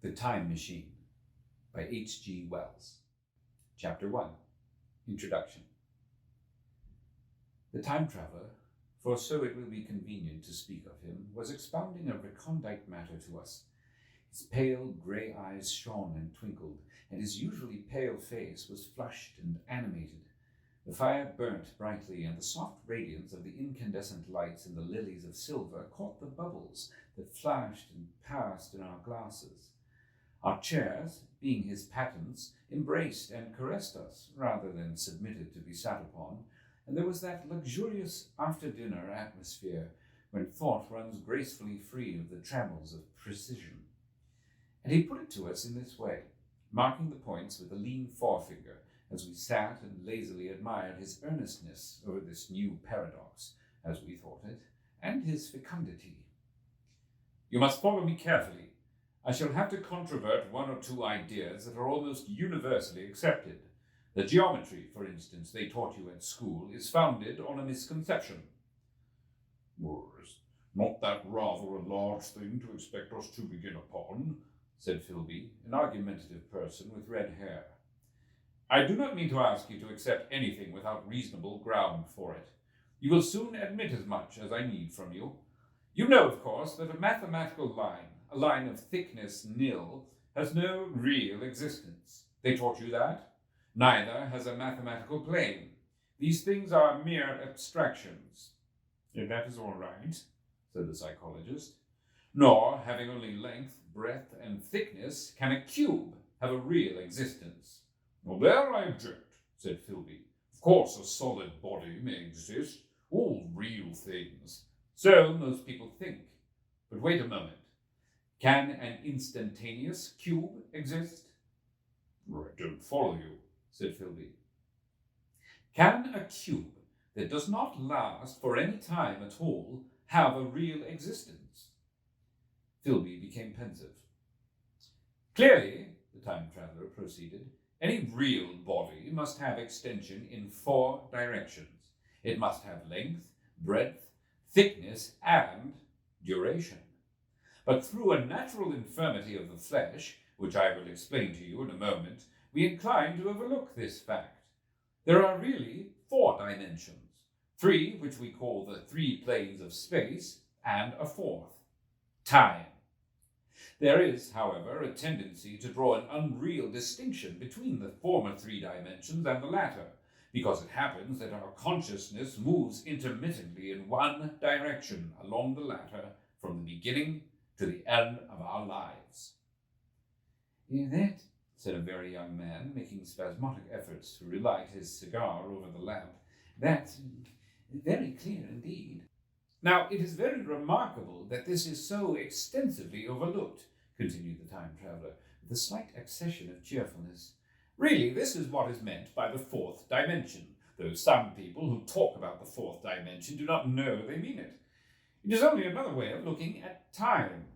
The Time Machine by H.G. Wells. Chapter 1. Introduction. The time traveller, for so it will be convenient to speak of him, was expounding a recondite matter to us. His pale grey eyes shone and twinkled, and his usually pale face was flushed and animated. The fire burnt brightly, and the soft radiance of the incandescent lights in the lilies of silver caught the bubbles that flashed and passed in our glasses. Our chairs, being his patents, embraced and caressed us, rather than submitted to be sat upon, and there was that luxurious after-dinner atmosphere when thought runs gracefully free of the trammels of precision. And he put it to us in this way, marking the points with a lean forefinger, as we sat and lazily admired his earnestness over this new paradox, as we thought it, and his fecundity. "You must follow me carefully. I shall have to controvert one or two ideas that are almost universally accepted. The geometry, for instance, they taught you at school, is founded on a misconception." "Is not that rather a large thing to expect us to begin upon?" said Philby, an argumentative person with red hair. "I do not mean to ask you to accept anything without reasonable ground for it. You will soon admit as much as I need from you. You know, of course, that a mathematical line, a line of thickness nil, has no real existence. They taught you that? Neither has a mathematical plane. These things are mere abstractions." "That is all right," said the psychologist. "Nor, having only length, breadth, and thickness, can a cube have a real existence." "Well, there I object," said Philby. "Of course a solid body may exist, all real things." "So most people think. But wait a moment. Can an instantaneous cube exist?" "I don't follow you," said Philby. "Can a cube that does not last for any time at all have a real existence?" Philby became pensive. "Clearly," the time traveller proceeded, "any real body must have extension in 4 directions. It must have length, breadth, thickness, and duration. But through a natural infirmity of the flesh, which I will explain to you in a moment, we incline to overlook this fact. There are really 4 dimensions, 3 which we call the 3 planes of space, and a 4th, time. There is, however, a tendency to draw an unreal distinction between the former 3 dimensions and the latter, because it happens that our consciousness moves intermittently in one direction along the latter from the beginning to the end of our lives." "That," said a very young man, making spasmodic efforts to relight his cigar over the lamp, "that's very clear indeed." "Now, it is very remarkable that this is so extensively overlooked," continued the time traveller, with a slight accession of cheerfulness. "Really, this is what is meant by the 4th dimension, though some people who talk about the 4th dimension do not know they mean it. It is only another way of looking at time.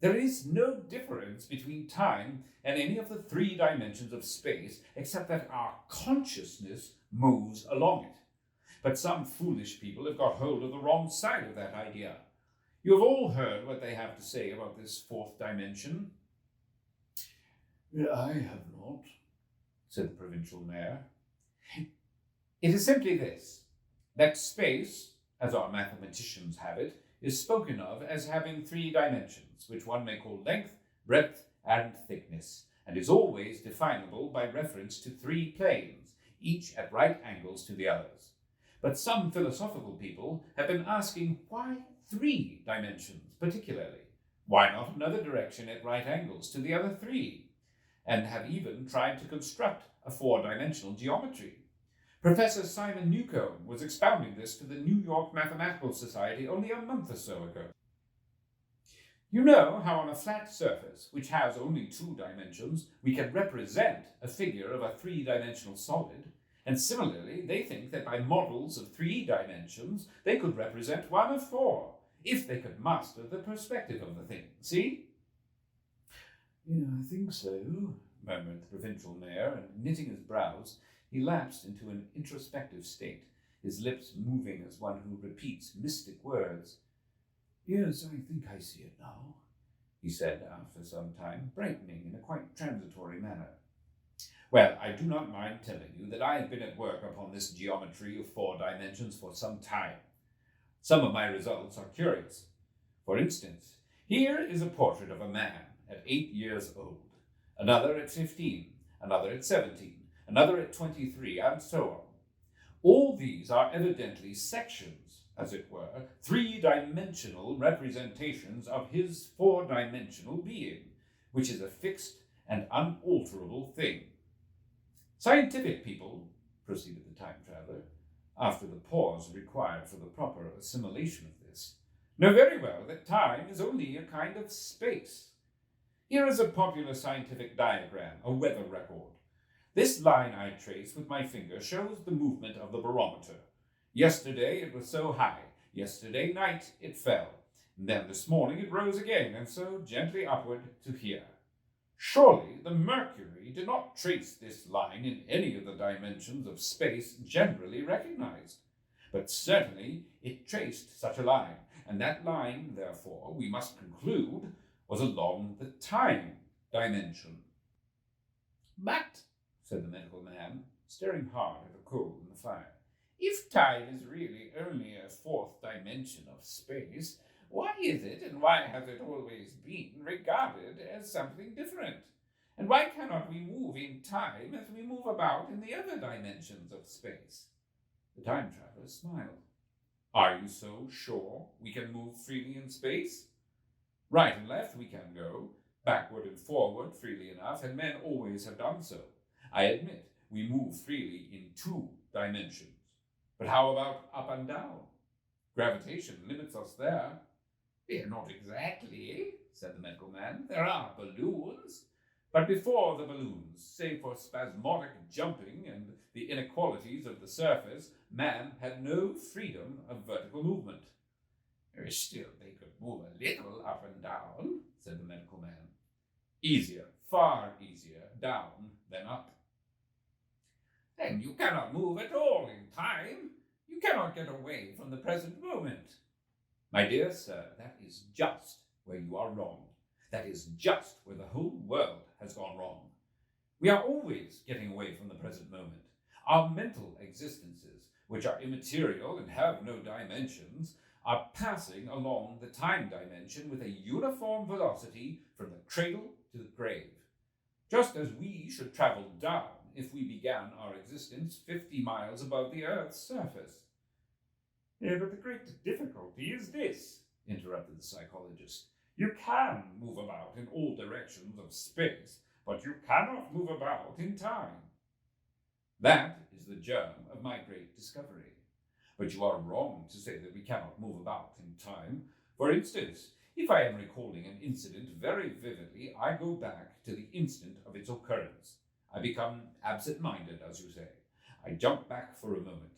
There is no difference between time and any of the 3 dimensions of space, except that our consciousness moves along it. But some foolish people have got hold of the wrong side of that idea. You have all heard what they have to say about this 4th dimension." "I have not," said the provincial mayor. "It is simply this, that space, as our mathematicians have it, is spoken of as having 3 dimensions, which one may call length, breadth, and thickness, and is always definable by reference to 3 planes, each at right angles to the others. But some philosophical people have been asking why 3 dimensions particularly? Why not another direction at right angles to the other 3? And have even tried to construct a 4-dimensional geometry. Professor Simon Newcomb was expounding this to the New York Mathematical Society only a month or so ago. You know how on a flat surface, which has only 2 dimensions, we can represent a figure of a 3-dimensional solid, and similarly they think that by models of 3 dimensions they could represent one of 4, if they could master the perspective of the thing. See?" "Yeah, I think so," murmured the provincial mayor, and knitting his brows, he lapsed into an introspective state, his lips moving as one who repeats mystic words. "Yes, I think I see it now. he said after some time, brightening in a quite transitory manner. Well, I do not mind telling you that I have been at work upon this geometry of 4 dimensions for some time. Some of my results are curious. For instance, here is a portrait of a man at 8 years old, another at 15, another at 17, another at 23, and so on. All these are evidently sections, as it were, 3-dimensional representations of his 4-dimensional being, which is a fixed and unalterable thing. Scientific people, proceeded the time traveler, after the pause required for the proper assimilation of this, know very well that time is only a kind of space. Here is a popular scientific diagram, a weather record. This line I trace with my finger shows the movement of the barometer. Yesterday it was so high. Yesterday night it fell. And then this morning it rose again, and so gently upward to here. Surely the mercury did not trace this line in any of the dimensions of space generally recognized. But certainly it traced such a line, and that line, therefore, we must conclude, was along the time dimension. But, said the medical man, staring hard at a coal in the fire, if time is really only a 4th dimension of space, why is it, and why has it always been, regarded as something different? And why cannot we move in time as we move about in the other dimensions of space? The time traveler smiled. Are you so sure we can move freely in space? Right and left we can go, backward and forward freely enough, and men always have done so. I admit we move freely in 2 dimensions. But how about up and down? Gravitation limits us there. Not exactly, said the medical man. There are balloons. But before the balloons, save for spasmodic jumping and the inequalities of the surface, man had no freedom of vertical movement. Still, they could move a little up and down, said the medical man. Easier, far easier, down than up. Then you cannot move at all in time. You cannot get away from the present moment. My dear sir, that is just where you are wrong. That is just where the whole world has gone wrong. We are always getting away from the present moment. Our mental existences, which are immaterial and have no dimensions, are passing along the time dimension with a uniform velocity from the cradle to the grave. Just as we should travel down if we began our existence 50 miles above the Earth's surface. But the great difficulty is this, interrupted the psychologist. You can move about in all directions of space, but you cannot move about in time. That is the germ of my great discovery. But you are wrong to say that we cannot move about in time. For instance, if I am recalling an incident very vividly, I go back to the instant of its occurrence. I become absent-minded, as you say. I jump back for a moment.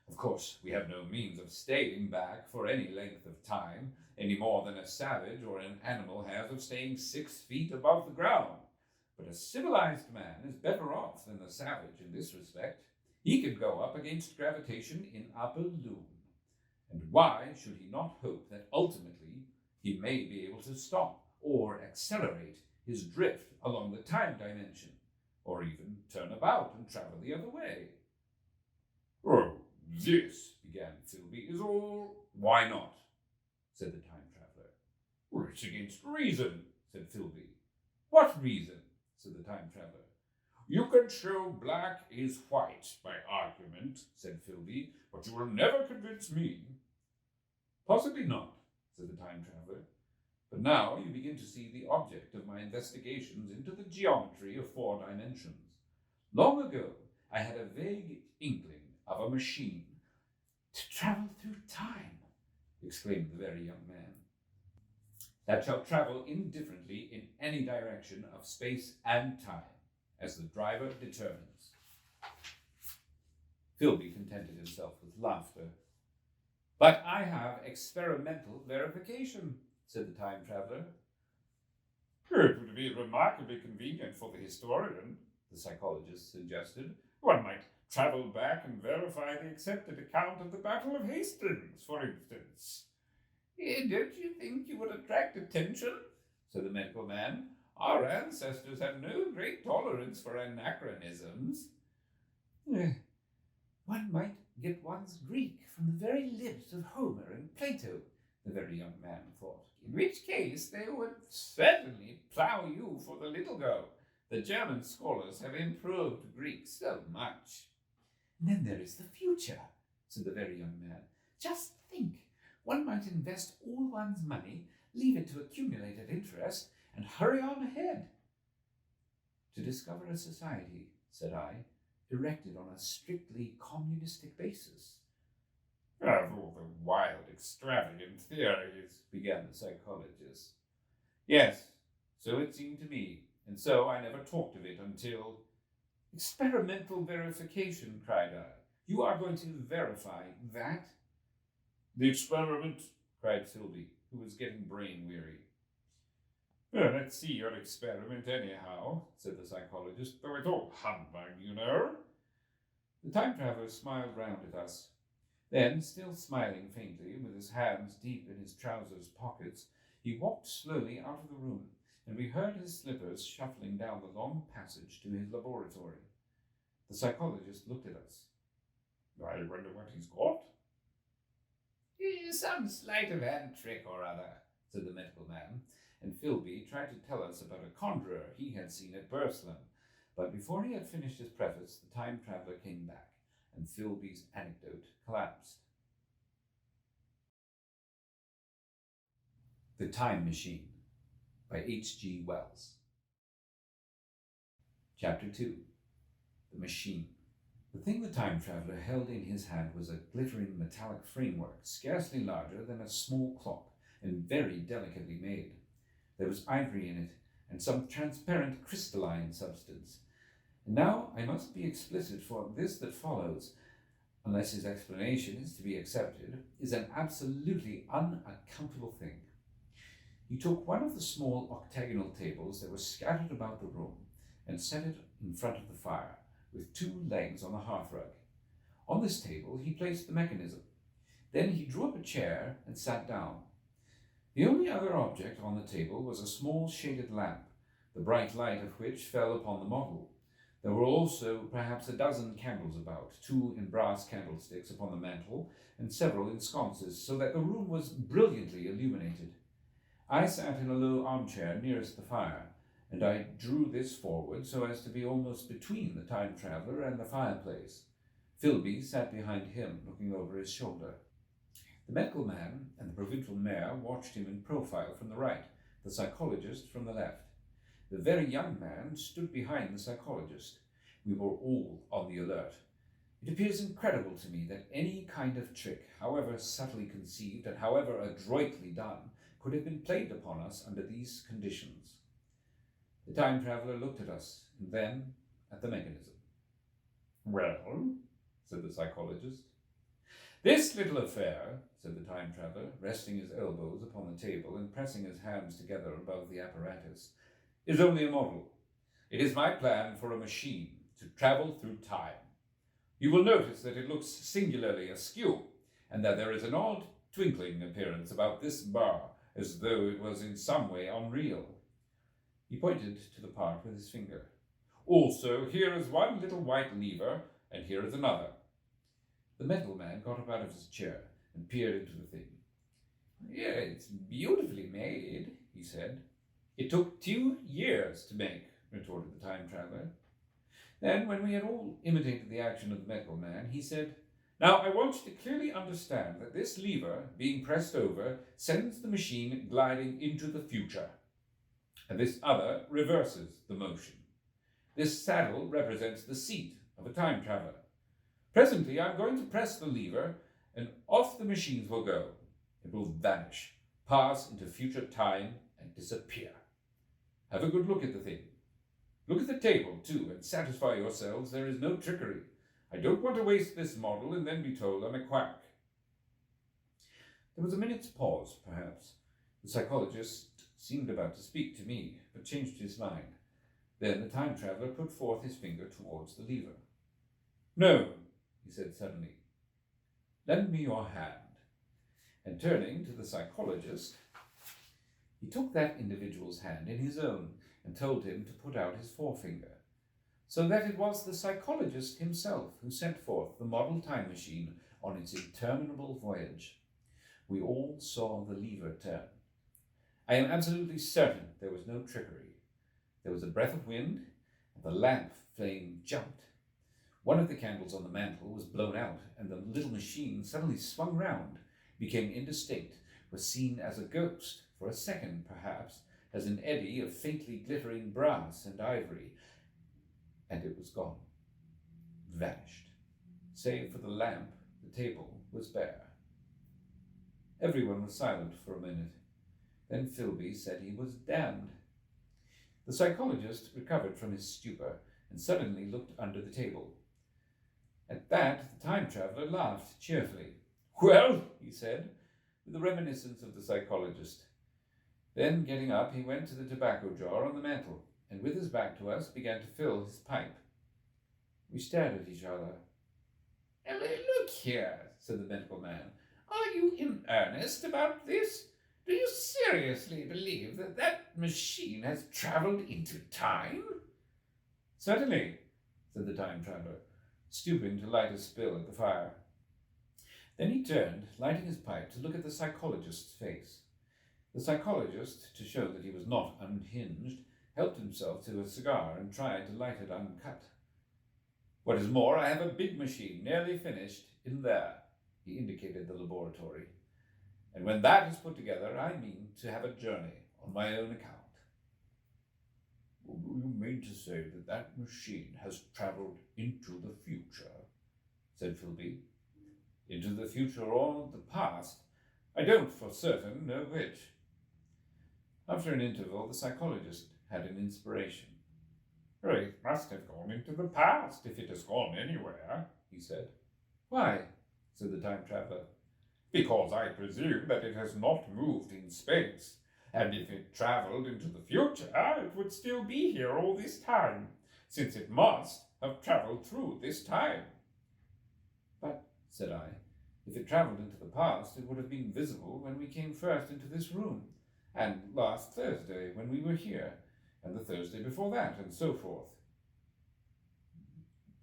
Of course, we have no means of staying back for any length of time, any more than a savage or an animal has of staying 6 feet above the ground. But a civilized man is better off than the savage in this respect. He can go up against gravitation in a balloon. And why should he not hope that ultimately he may be able to stop or accelerate his drift along the time dimension, or even turn about and travel the other way? Oh, this, began Philby, is all... Why not? Said the time traveller. Well, it's against reason, said Philby. What reason? Said the time traveller. You can show black is white by argument, said Philby, but you will never convince me. Possibly not, said the time traveller. But now you begin to see the object of my investigations into the geometry of 4 dimensions. Long ago, I had a vague inkling of a machine. To travel through time, exclaimed the very young man, that shall travel indifferently in any direction of space and time, as the driver determines. Philby contented himself with laughter. But I have experimental verification, said the time traveller. It would be remarkably convenient for the historian, the psychologist suggested. One might travel back and verify the accepted account of the Battle of Hastings, for instance. Don't you think you would attract attention? said the medical man. Our ancestors had no great tolerance for anachronisms. One might get one's Greek from the very lips of Homer and Plato, the very young man thought. In which case they would certainly plough you for the little girl. The German scholars have improved Greek so much. And then there is the future, said the very young man. Just think, one might invest all one's money, leave it to accumulate at interest, and hurry on ahead. To discover a society, said I, erected on a strictly communistic basis. Of all the wild, extravagant theories, began the psychologist. Yes, so it seemed to me, and so I never talked of it until... Experimental verification, cried I. You are going to verify that? The experiment, cried Philby, who was getting brain-weary. Well, let's see your experiment anyhow, said the psychologist, though it's all humbug, you know. The time-traveller smiled round at us. Then, still smiling faintly, with his hands deep in his trousers pockets, he walked slowly out of the room, and we heard his slippers shuffling down the long passage to his laboratory. The psychologist looked at us. I wonder what he's got. Some sleight of hand trick or other, said the medical man, and Philby tried to tell us about a conjurer he had seen at Burslem, but before he had finished his preface, the time-traveller came back, and Philby's anecdote collapsed. The Time Machine by H.G. Wells. Chapter 2. The Machine. The thing the time-traveller held in his hand was a glittering metallic framework, scarcely larger than a small clock, and very delicately made. There was ivory in it, and some transparent crystalline substance. And now I must be explicit, for this that follows, unless his explanation is to be accepted, is an absolutely unaccountable thing. He took one of the small octagonal tables that were scattered about the room, and set it in front of the fire, with 2 legs on the hearthrug. On this table he placed the mechanism. Then he drew up a chair and sat down. The only other object on the table was a small shaded lamp, the bright light of which fell upon the model. There were also perhaps a dozen candles about, 2 in brass candlesticks upon the mantel, and several in sconces, so that the room was brilliantly illuminated. I sat in a low armchair nearest the fire, and I drew this forward so as to be almost between the time-traveller and the fireplace. Philby sat behind him, looking over his shoulder. The medical man and the provincial mayor watched him in profile from the right, the psychologist from the left. The very young man stood behind the psychologist. We were all on the alert. It appears incredible to me that any kind of trick, however subtly conceived and however adroitly done, could have been played upon us under these conditions. The time-traveller looked at us, and then at the mechanism. Well, said the psychologist. This little affair, said the time-traveller, resting his elbows upon the table and pressing his hands together above the apparatus, is only a model. It is my plan for a machine to travel through time. You will notice that it looks singularly askew, and that there is an odd twinkling appearance about this bar, as though it was in some way unreal. He pointed to the part with his finger. Also, here is one little white lever, and here is another. The medical man got up out of his chair and peered into the thing. Yeah, it's beautifully made, he said. It took 2 years to make, retorted the time-traveller. Then, when we had all imitated the action of the medical man, he said, Now I want you to clearly understand that this lever, being pressed over, sends the machine gliding into the future, and this other reverses the motion. This saddle represents the seat of a time-traveller. Presently I'm going to press the lever, and off the machines will go. It will vanish, pass into future time, and disappear. Have a good look at the thing. Look at the table, too, and satisfy yourselves there is no trickery. I don't want to waste this model and then be told I'm a quack. There was a minute's pause, perhaps. The psychologist seemed about to speak to me, but changed his mind. Then the time-traveller put forth his finger towards the lever. No, he said suddenly. Lend me your hand. And turning to the psychologist, He took that individual's hand in his own and told him to put out his forefinger, so that it was the psychologist himself who sent forth the model time machine on its interminable voyage. We all saw the lever turn. I am absolutely certain there was no trickery. There was a breath of wind, and the lamp flame jumped. One of the candles on the mantel was blown out, and the little machine suddenly swung round, became indistinct, was seen as a ghost, for a second perhaps, as an eddy of faintly glittering brass and ivory, and it was gone, vanished. Save for the lamp, the table was bare. Everyone was silent for a minute. Then Philby said he was damned. The psychologist recovered from his stupor and suddenly looked under the table. At that, the time traveller laughed cheerfully. "Well," he said, with a reminiscence of the psychologist. Then, getting up, he went to the tobacco jar on the mantel, and with his back to us began to fill his pipe. We stared at each other. "Look here," said the medical man. "Are you in earnest about this? Do you seriously believe that that machine has travelled into time?" "Certainly," said the time traveller, stooping to light a spill at the fire. Then he turned, lighting his pipe, to look at the psychologist's face. The psychologist, to show that he was not unhinged, helped himself to a cigar and tried to light it uncut. "What is more, I have a big machine, nearly finished, in there." He indicated the laboratory. "And when that is put together, I mean to have a journey on my own account." "You mean to say that that machine has travelled into the future?" said Philby. "Into the future or the past? I don't for certain know which." After an interval, the psychologist had an inspiration. "It must have gone into the past, if it has gone anywhere," he said. "Why?" said the time traveller. "Because I presume that it has not moved in space, and if it travelled into the future, it would still be here all this time, since it must have travelled through this time." "But," said I, "if it travelled into the past, it would have been visible when we came first into this room, and last Thursday when we were here, and the Thursday before that, and so forth."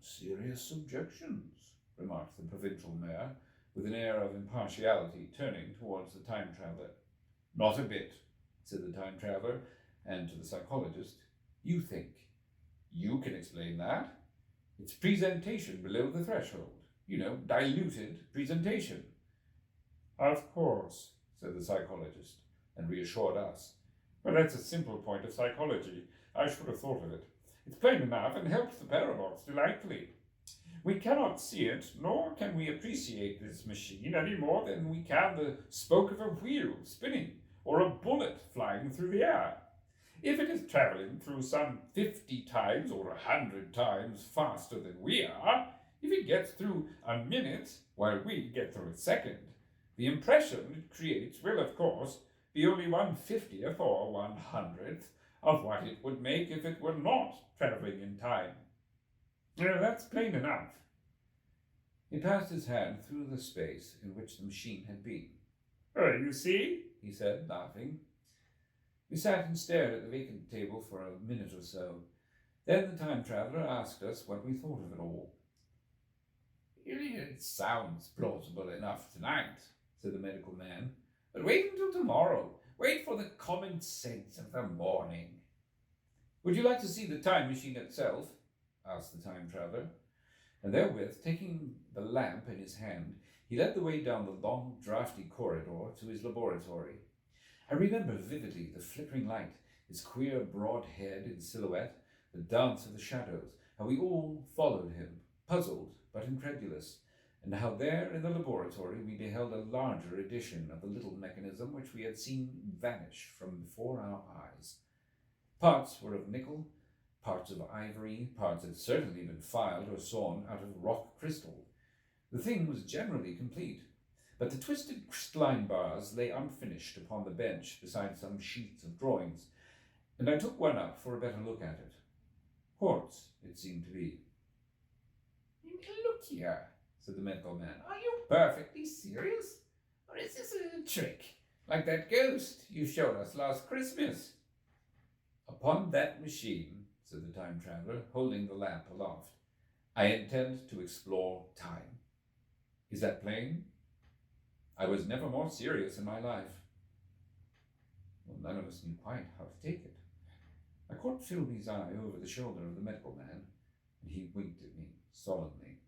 "Serious objections," remarked the provincial mayor, with an air of impartiality, turning towards the time traveller. "Not a bit," said the time traveller, and to the psychologist, "You think. You can explain that. It's presentation below the threshold. Diluted presentation." "Of course," said the psychologist, and reassured us. "But that's a simple point of psychology. I should have thought of it. It's plain enough and helps the paradox delightfully. We cannot see it, nor can we appreciate this machine any more than we can the spoke of a wheel spinning or a bullet flying through the air. If it is travelling through some 50 times or 100 times faster than we are, if it gets through a minute while we get through a second, the impression it creates will, of course, be only 1/50th or 1/100th of what it would make if it were not travelling in time. That's plain enough." He passed his hand through the space in which the machine had been. "You see," he said, laughing. We sat and stared at the vacant table for a minute or so. Then the time traveller asked us what we thought of it all. "It sounds plausible enough tonight," said the medical man. "But wait until tomorrow. Wait for the common sense of the morning." "Would you like to see the time machine itself?" asked the time traveller. And therewith, taking the lamp in his hand, he led the way down the long, draughty corridor to his laboratory. I remember vividly the flickering light, his queer broad head in silhouette, the dance of the shadows, how we all followed him, puzzled but incredulous, and how there in the laboratory we beheld a larger edition of the little mechanism which we had seen vanish from before our eyes. Parts were of nickel, parts of ivory, parts had certainly been filed or sawn out of rock crystal. The thing was generally complete, but the twisted crystalline bars lay unfinished upon the bench beside some sheets of drawings, and I took one up for a better look at it. Quartz, it seemed to be. "Look here," said the medical man. "Are you perfectly serious? Or is this a trick? Like that ghost you showed us last Christmas. Upon that machine, said the time traveler, holding the lamp aloft, I intend to explore time. Is that plain? I was never more serious in my life. Well, none of us knew quite how to take it. I caught Philby's eye over the shoulder of the medical man, and he winked at me solemnly.